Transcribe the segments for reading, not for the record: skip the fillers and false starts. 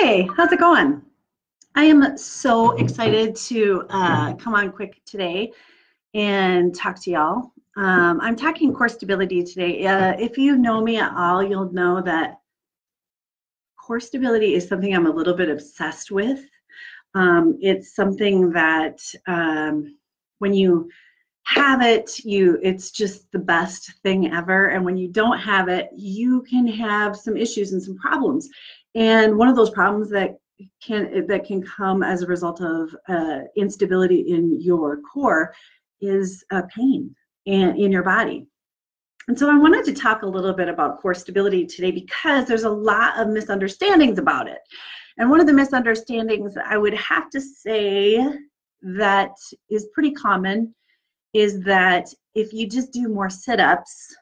Hey, how's it going? I am so excited to come on quick today and talk to y'all. I'm talking core stability today. If you know me at all, you'll know that core stability is something I'm a little bit obsessed with. It's something that when you have it, it's just the best thing ever. And when you don't have it, you can have some issues and some problems. And one of those problems that can come as a result of instability in your core is pain in your body. And so I wanted to talk a little bit about core stability today because there's a lot of misunderstandings about it. And one of the misunderstandings I would have to say that is pretty common is that if you just do more sit-ups,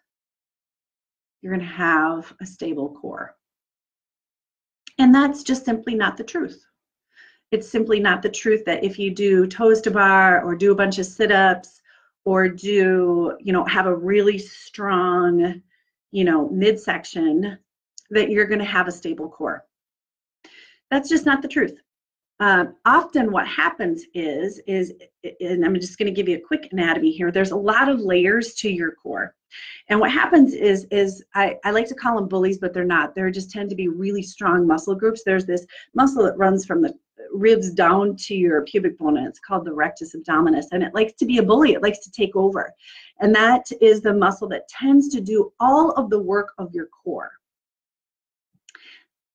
you're going to have a stable core. And that's just simply not the truth. It's simply not the truth that if you do toes to bar or do a bunch of sit-ups or do, have a really strong, midsection, that you're going to have a stable core. That's just not the truth. Often what happens is, and I'm just going to give you a quick anatomy here, there's a lot of layers to your core. And what happens is I like to call them bullies, but they're not. They just tend to be really strong muscle groups. There's this muscle that runs from the ribs down to your pubic bone, and it's called the rectus abdominis. And it likes to be a bully. It likes to take over. And that is the muscle that tends to do all of the work of your core.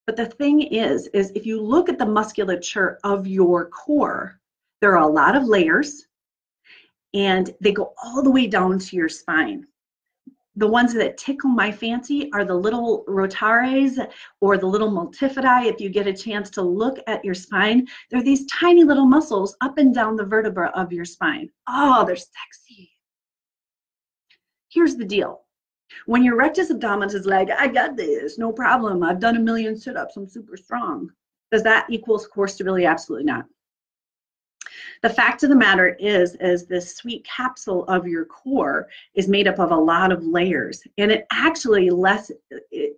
But the thing is if you look at the musculature of your core, there are a lot of layers, and they go all the way down to your spine. The ones that tickle my fancy are the little rotaries or the little multifidi. If you get a chance to look at your spine, they're these tiny little muscles up and down the vertebra of your spine. Oh, they're sexy. Here's the deal. When your rectus abdominis is like, I got this, no problem, I've done 1 million sit-ups, I'm super strong, does that equal core stability? Absolutely not. The fact of the matter is this sweet capsule of your core is made up of a lot of layers, and it actually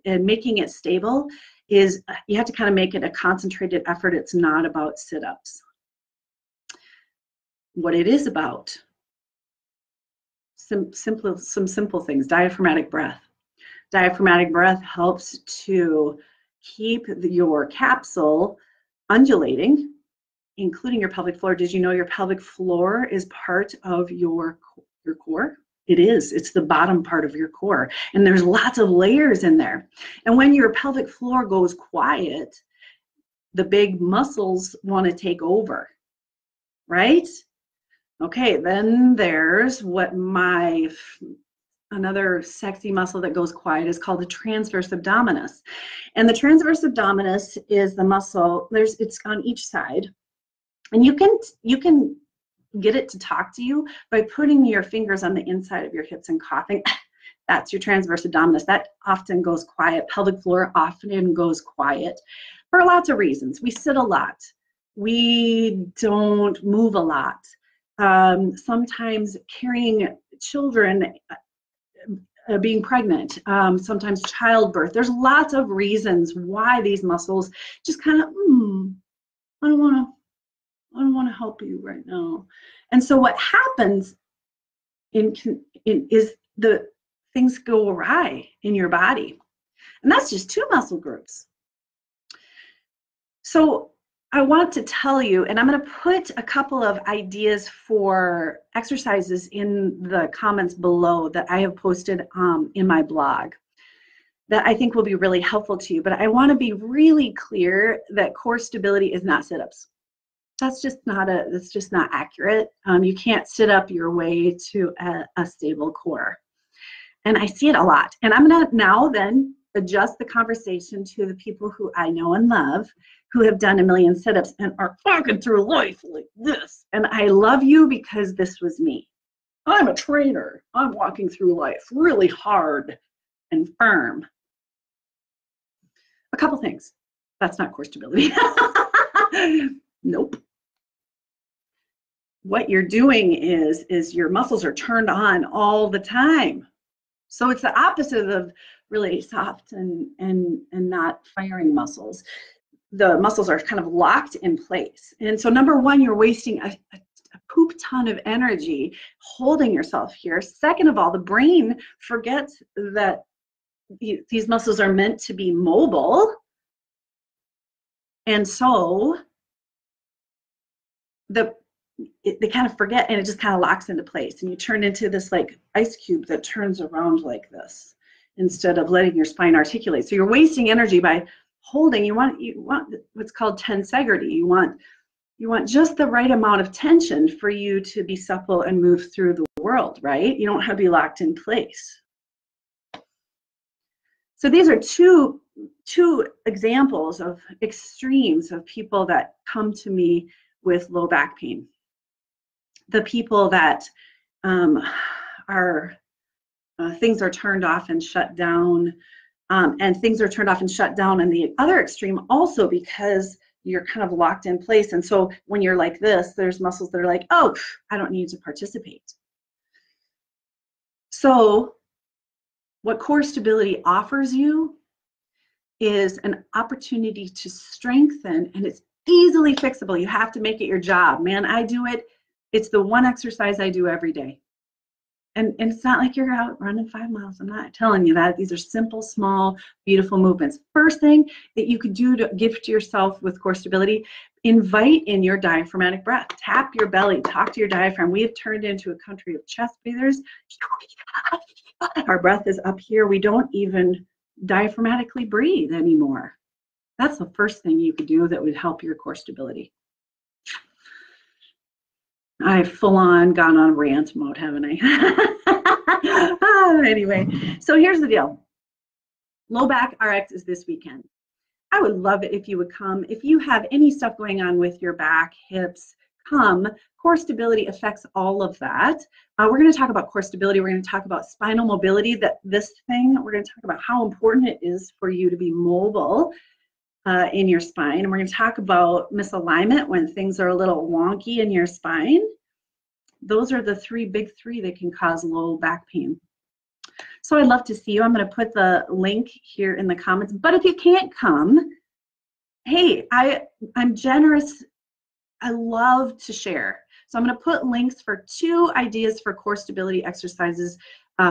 making it stable is, you have to kind of make it a concentrated effort. It's not about sit-ups. What it is about, some simple things. Diaphragmatic breath. Diaphragmatic breath helps to keep your capsule undulating, including your pelvic floor. Did you know your pelvic floor is part of your core? It is. It's the bottom part of your core. And there's lots of layers in there. And when your pelvic floor goes quiet, the big muscles want to take over, right? Okay, then there's what another sexy muscle that goes quiet is called the transverse abdominis. And the transverse abdominis is the muscle, it's on each side. And you can get it to talk to you by putting your fingers on the inside of your hips and coughing. That's your transverse abdominis. That often goes quiet. Pelvic floor often goes quiet for lots of reasons. We sit a lot. We don't move a lot. Sometimes carrying children, being pregnant, sometimes childbirth. There's lots of reasons why these muscles just kind of, I don't want to help you right now. And so what happens is the things go awry in your body. And that's just 2 muscle groups. So I want to tell you, and I'm going to put a couple of ideas for exercises in the comments below that I have posted in my blog that I think will be really helpful to you. But I want to be really clear that core stability is not sit-ups. That's just not accurate. You can't sit up your way to a stable core. And I see it a lot. And I'm going to now then adjust the conversation to the people who I know and love, who have done 1 million sit-ups and are walking through life like this. And I love you because this was me. I'm a trainer. I'm walking through life really hard and firm. A couple things. That's not core stability. Nope. What you're doing is your muscles are turned on all the time. So it's the opposite of really soft and not firing muscles. the muscles are kind of locked in place. And so number one, you're wasting a poop ton of energy holding yourself here. Second of all, the brain forgets that these muscles are meant to be mobile. And so they kind of forget, and it just kind of locks into place, and you turn into this like ice cube that turns around like this instead of letting your spine articulate. So you're wasting energy by holding. You want what's called tensegrity. You want just the right amount of tension for you to be supple and move through the world, right? You don't have to be locked in place. So these are two examples of extremes of people that come to me with low back pain. The people that things are turned off and shut down, and things are turned off and shut down in the other extreme also because you're kind of locked in place. And so when you're like this, there's muscles that are like, oh, I don't need to participate. So what core stability offers you is an opportunity to strengthen, and it's easily fixable. You have to make it your job. Man, I do it. It's the one exercise I do every day. And it's not like you're out running 5 miles. I'm not telling you that. These are simple, small, beautiful movements. First thing that you could do to gift yourself with core stability, invite in your diaphragmatic breath. Tap your belly. Talk to your diaphragm. We have turned into a country of chest breathers. Our breath is up here. We don't even diaphragmatically breathe anymore. That's the first thing you could do that would help your core stability. I've full on gone on rant mode, haven't I? Anyway, so here's the deal. Low Back RX is this weekend. I would love it if you would come. If you have any stuff going on with your back, hips, come. Core stability affects all of that. We're going to talk about core stability. We're going to talk about spinal mobility, we're going to talk about how important it is for you to be mobile in your spine. And we're going to talk about misalignment when things are a little wonky in your spine. Those are the big three that can cause low back pain. So I'd love to see you. I'm going to put the link here in the comments. But if you can't come, hey, I'm generous. I love to share. So I'm going to put links for 2 ideas for core stability exercises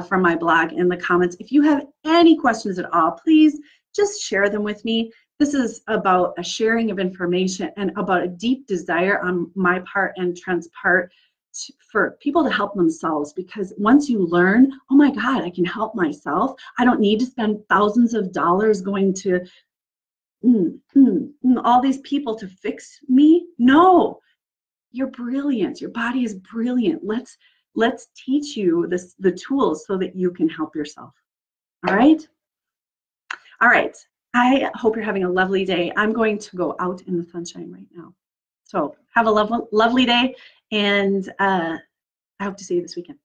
from my blog in the comments. If you have any questions at all, please just share them with me. This is about a sharing of information and about a deep desire on my part and Trent's part for people to help themselves, because once you learn, oh my God, I can help myself. I don't need to spend thousands of dollars going to all these people to fix me. No, you're brilliant. Your body is brilliant. Let's teach you the tools so that you can help yourself. All right? All right. I hope you're having a lovely day. I'm going to go out in the sunshine right now. So have a lovely day, and I hope to see you this weekend.